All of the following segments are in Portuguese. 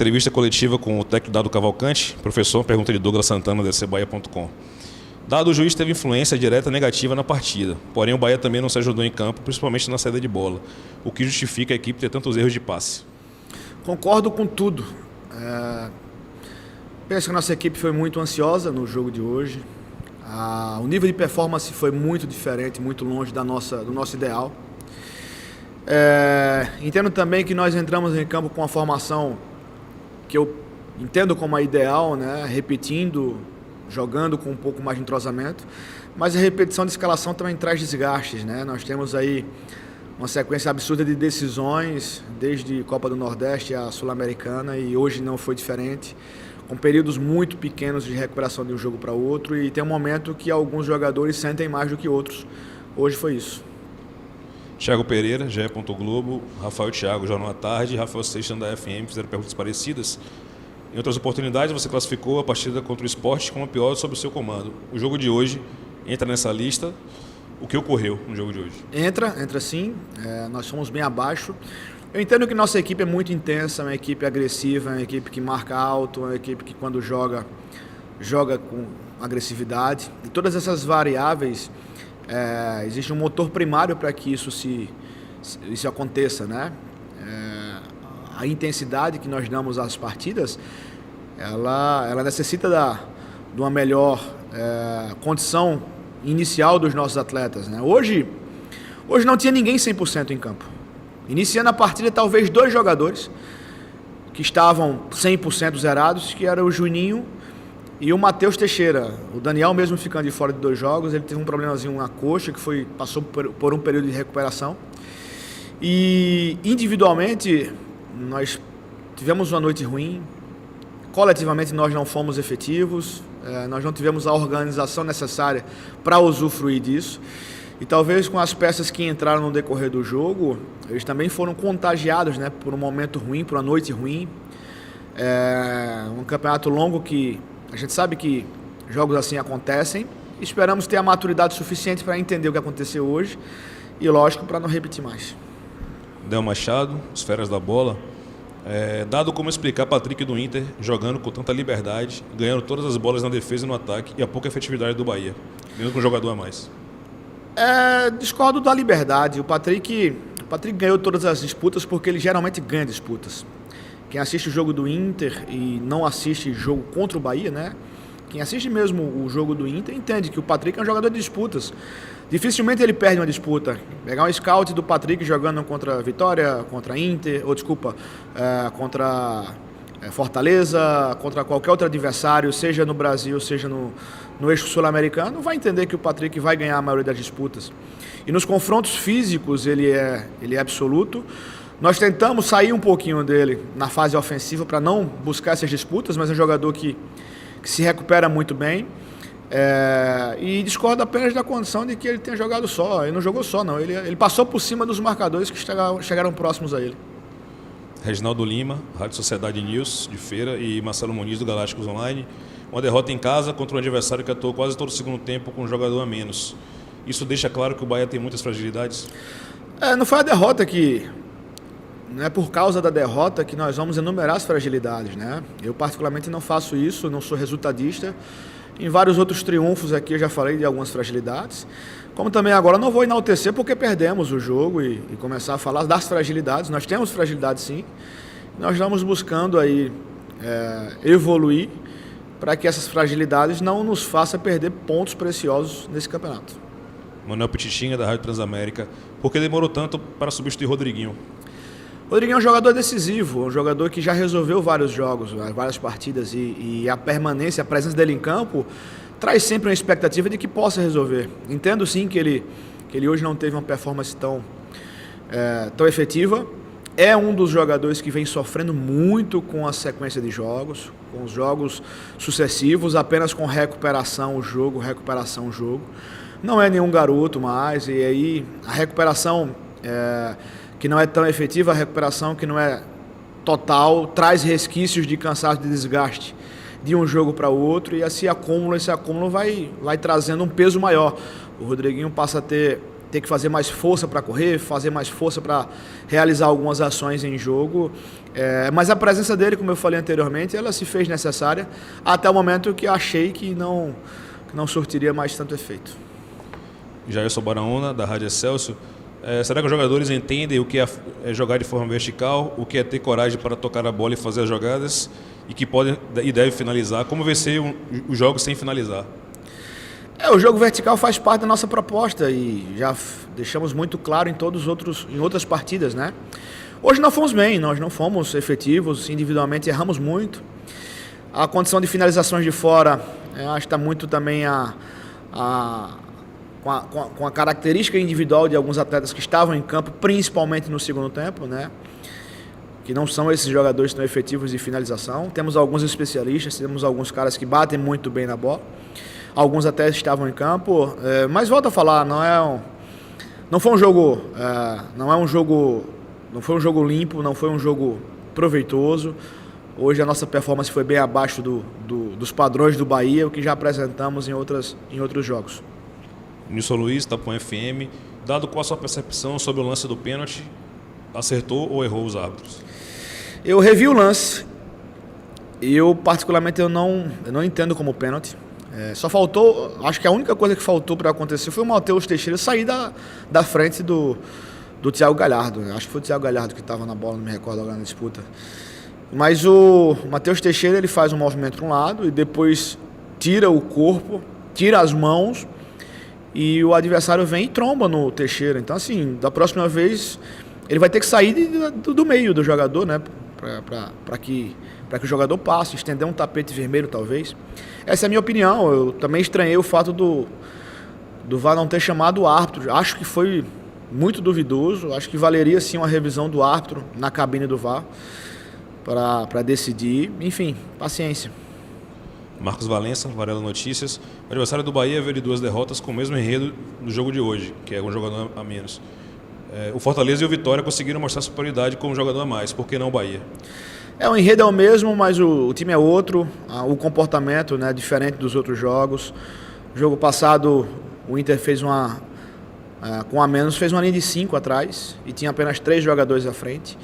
entrevista coletiva com o técnico Dado Cavalcante, professor, pergunta de Douglas Santana, dcbahia.com. Dado, o juiz teve influência direta negativa na partida, porém o Bahia também não se ajudou em campo, principalmente na saída de bola, o que justifica a equipe ter tantos erros de passe. Concordo com tudo. Penso que a nossa equipe foi muito ansiosa no jogo de hoje. O nível de performance foi muito diferente, muito longe do nosso ideal. Entendo também que nós entramos em campo com uma formação que eu entendo como a ideal, né? Repetindo, jogando com um pouco mais de entrosamento, mas a repetição de escalação também traz desgastes, né? Nós temos aí uma sequência absurda de decisões, desde Copa do Nordeste à Sul-Americana, e hoje não foi diferente, com períodos muito pequenos de recuperação de um jogo para outro, e tem um momento que alguns jogadores sentem mais do que outros. Hoje foi isso. Thiago Pereira, GE. Globo, Rafael Thiago, Jornal à Tarde, Rafael Seixas da FM fizeram perguntas parecidas. Em outras oportunidades, você classificou a partida contra o Sport como a pior sob o seu comando. O jogo de hoje entra nessa lista. O que ocorreu no jogo de hoje? Entra sim. Nós fomos bem abaixo. Eu entendo que nossa equipe é muito intensa, uma equipe agressiva, uma equipe que marca alto, uma equipe que quando joga com agressividade. E todas essas variáveis, existe um motor primário para que isso aconteça, né? A intensidade que nós damos às partidas, ela necessita de uma melhor condição inicial dos nossos atletas, né? Hoje não tinha ninguém 100% em campo. Iniciando a partida, talvez 2 jogadores que estavam 100% zerados, que era o Juninho e o Matheus Teixeira. O Daniel, mesmo ficando de fora de 2 jogos, ele teve um problemazinho na coxa, que passou por um período de recuperação. E individualmente, nós tivemos uma noite ruim. Coletivamente, nós não fomos efetivos. Nós não tivemos a organização necessária para usufruir disso. E talvez com as peças que entraram no decorrer do jogo, eles também foram contagiados, né, por um momento ruim, por uma noite ruim. Um campeonato longo que a gente sabe que jogos assim acontecem. Esperamos ter a maturidade suficiente para entender o que aconteceu hoje e, lógico, para não repetir mais. Del Machado, os feras da bola. Dado como explicar Patrick do Inter jogando com tanta liberdade, ganhando todas as bolas na defesa e no ataque e a pouca efetividade do Bahia, mesmo com um jogador a mais? Discordo da liberdade. O Patrick ganhou todas as disputas porque ele geralmente ganha disputas. Quem assiste o jogo do Inter e não assiste jogo contra o Bahia, né? Quem assiste mesmo o jogo do Inter entende que o Patrick é um jogador de disputas. Dificilmente ele perde uma disputa. Pegar um scout do Patrick jogando contra Vitória, contra Inter, contra Fortaleza, contra qualquer outro adversário, seja no Brasil, seja no eixo sul-americano, vai entender que o Patrick vai ganhar a maioria das disputas. E nos confrontos físicos ele é absoluto. Nós tentamos sair um pouquinho dele na fase ofensiva para não buscar essas disputas, mas é um jogador que se recupera muito bem. E discordo apenas da condição de que ele tenha jogado só. Ele não jogou só, não. Ele passou por cima dos marcadores que chegaram próximos a ele. Reginaldo Lima, Rádio Sociedade News, de Feira, e Marcelo Muniz, do Galácticos Online. Uma derrota em casa contra um adversário que atuou quase todo o segundo tempo com um jogador a menos. Isso deixa claro que o Bahia tem muitas fragilidades? Não foi a derrota que... Não é por causa da derrota que nós vamos enumerar as fragilidades, né? Eu particularmente não faço isso, não sou resultadista. Em vários outros triunfos aqui eu já falei de algumas fragilidades. Como também agora não vou enaltecer porque perdemos o jogo e começar a falar das fragilidades. Nós temos fragilidades sim. Nós vamos buscando aí evoluir para que essas fragilidades não nos façam perder pontos preciosos nesse campeonato. Manuel Pitichinha, da Rádio Transamérica. Por que demorou tanto para substituir Rodriguinho? Rodriguinho é um jogador decisivo, um jogador que já resolveu vários jogos, várias partidas, e a permanência, a presença dele em campo traz sempre uma expectativa de que possa resolver. Entendo sim que ele hoje não teve uma performance tão efetiva. É um dos jogadores que vem sofrendo muito com a sequência de jogos, com os jogos sucessivos, apenas com recuperação o jogo. Não é nenhum garoto mais, e aí a recuperação que não é tão efetiva, a recuperação que não é total, traz resquícios de cansaço, de desgaste de um jogo para o outro, e esse acúmulo vai trazendo um peso maior. O Rodriguinho passa a ter ter que fazer mais força para correr, fazer mais força para realizar algumas ações em jogo. Mas a presença dele, como eu falei anteriormente, ela se fez necessária até o momento que achei que não surtiria mais tanto efeito. Jailson Baraúna, da Rádio Excelsior. Será que os jogadores entendem o que é jogar de forma vertical, o que é ter coragem para tocar a bola e fazer as jogadas e que podem e devem finalizar? Como vencer os jogos sem finalizar? O jogo vertical faz parte da nossa proposta e já deixamos muito claro em outras partidas, né? Hoje não fomos bem, nós não fomos efetivos, individualmente erramos muito. A condição de finalizações de fora, acho que está muito também com a característica individual de alguns atletas que estavam em campo, principalmente no segundo tempo, né? Que não são esses jogadores tão efetivos de finalização. Temos alguns especialistas, temos alguns caras que batem muito bem na bola. Alguns até estavam em campo, mas volto a falar, não foi um jogo limpo, não foi um jogo proveitoso. Hoje a nossa performance foi bem abaixo dos padrões do Bahia, o que já apresentamos em outros jogos. Nilson Luiz, Tapuã FM, dado qual a sua percepção sobre o lance do pênalti, acertou ou errou os árbitros? Eu revi o lance. Eu particularmente eu não entendo como pênalti. Só faltou, acho que a única coisa que faltou para acontecer foi o Matheus Teixeira sair da frente do Thiago Galhardo. Acho que foi o Thiago Galhardo que estava na bola, não me recordo agora na disputa. Mas o Matheus Teixeira ele faz um movimento para um lado e depois tira o corpo, tira as mãos e o adversário vem e tromba no Teixeira. Então, assim, da próxima vez ele vai ter que sair do meio do jogador, né? Para que o jogador passe, estender um tapete vermelho talvez. Essa é a minha opinião. Eu também estranhei o fato do VAR não ter chamado o árbitro. Acho que foi muito duvidoso. Acho que valeria sim uma revisão do árbitro na cabine do VAR para decidir. Enfim, paciência. Marcos Valença, Varela Notícias. O adversário do Bahia veio de 2 derrotas com o mesmo enredo do jogo de hoje, que é um jogador a menos. O Fortaleza e o Vitória conseguiram mostrar superioridade com um jogador a mais. Por que não o Bahia? O enredo é o mesmo, mas o time é outro. O comportamento, né, diferente dos outros jogos. No jogo passado, o Inter fez com a menos, fez uma linha de 5 atrás e tinha apenas 3 jogadores à frente.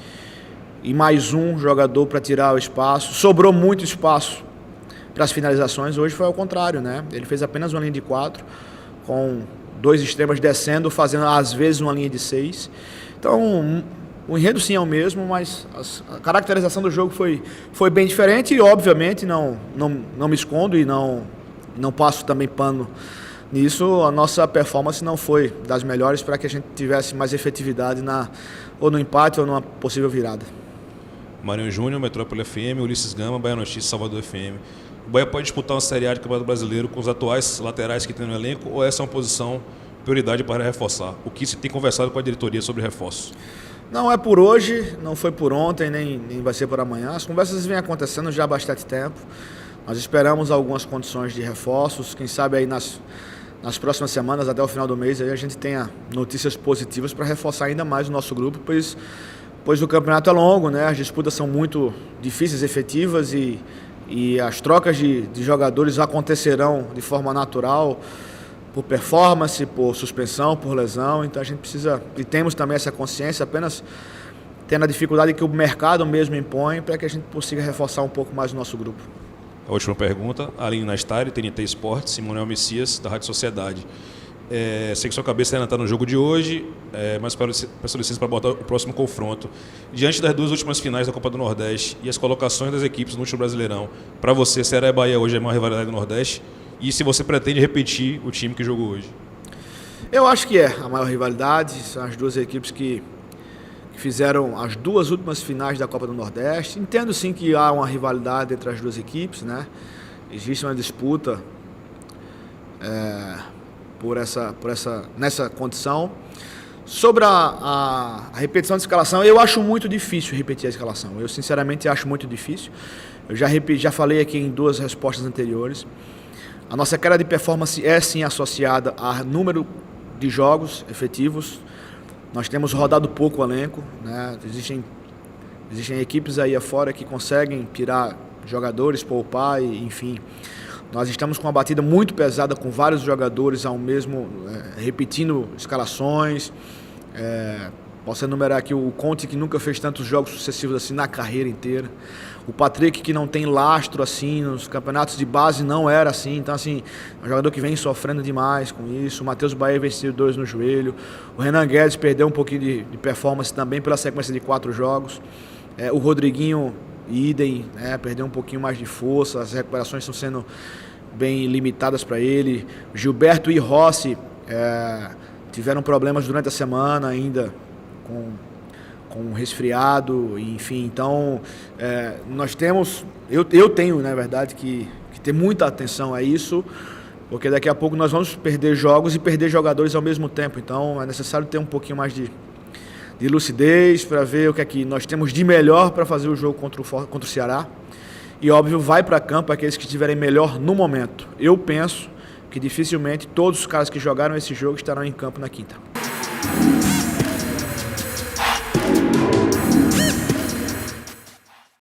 E mais um jogador para tirar o espaço. Sobrou muito espaço para as finalizações. Hoje foi ao contrário, né? Ele fez apenas uma linha de 4, com 2 extremos descendo, fazendo às vezes uma linha de 6. Então, o enredo sim é o mesmo, mas a caracterização do jogo foi bem diferente e, obviamente, não me escondo e não passo também pano nisso. A nossa performance não foi das melhores para que a gente tivesse mais efetividade ou no empate ou numa possível virada. Marinho Júnior, Metrópole FM, Ulisses Gama, Bahia Notícias, Salvador FM. O Bahia pode disputar uma Série A de Campeonato Brasileiro com os atuais laterais que tem no elenco ou essa é uma posição prioridade para reforçar? O que se tem conversado com a diretoria sobre reforços? Não é por hoje, não foi por ontem, nem vai ser por amanhã. As conversas vêm acontecendo já há bastante tempo. Nós esperamos algumas condições de reforços. Quem sabe aí nas próximas semanas, até o final do mês, aí a gente tenha notícias positivas para reforçar ainda mais o nosso grupo, pois o campeonato é longo, né? As disputas são muito difíceis, efetivas e as trocas de jogadores acontecerão de forma natural, por performance, por suspensão, por lesão. Então a gente precisa, e temos também essa consciência, apenas tendo a dificuldade que o mercado mesmo impõe para que a gente consiga reforçar um pouco mais o nosso grupo. A última pergunta, Aline Nastari, TNT Esportes, Simonel Messias, da Rádio Sociedade. Sei que sua cabeça ainda está no jogo de hoje, mas peço licença para botar o próximo confronto. Diante das 2 últimas finais da Copa do Nordeste e as colocações das equipes no último Brasileirão, para você, Ceará e Bahia hoje é a maior rivalidade do Nordeste? E se você pretende repetir o time que jogou hoje? Eu acho que é a maior rivalidade. São as 2 equipes que fizeram as 2 últimas finais da Copa do Nordeste. Entendo sim que há uma rivalidade entre as 2 equipes, né? Existe uma disputa nessa condição. Sobre a repetição de escalação, eu acho muito difícil repetir a escalação. Eu sinceramente acho muito difícil. Eu já falei aqui em 2 respostas anteriores. A nossa queda de performance é sim associada a número de jogos efetivos. Nós temos rodado pouco o elenco, né? Existem equipes aí afora que conseguem tirar jogadores, poupar, enfim. Nós estamos com uma batida muito pesada com vários jogadores ao mesmo, repetindo escalações. Posso enumerar aqui o Conte, que nunca fez tantos jogos sucessivos assim na carreira inteira. O Patrick, que não tem lastro assim, nos campeonatos de base não era assim. Então, assim, é um jogador que vem sofrendo demais com isso. O Matheus Bahia venceu 2 no joelho. O Renan Guedes perdeu um pouquinho de performance também pela sequência de 4 jogos. O Rodriguinho, idem, perdeu um pouquinho mais de força. As recuperações estão sendo bem limitadas para ele. Gilberto e Rossi tiveram problemas durante a semana ainda com resfriado, enfim. Então, nós temos, eu tenho, na verdade, que ter muita atenção a isso, porque daqui a pouco nós vamos perder jogos e perder jogadores ao mesmo tempo. Então, é necessário ter um pouquinho mais de lucidez para ver o que é que nós temos de melhor para fazer o jogo contra o Ceará. E, óbvio, vai para campo aqueles que estiverem melhor no momento. Eu penso que dificilmente todos os caras que jogaram esse jogo estarão em campo na quinta.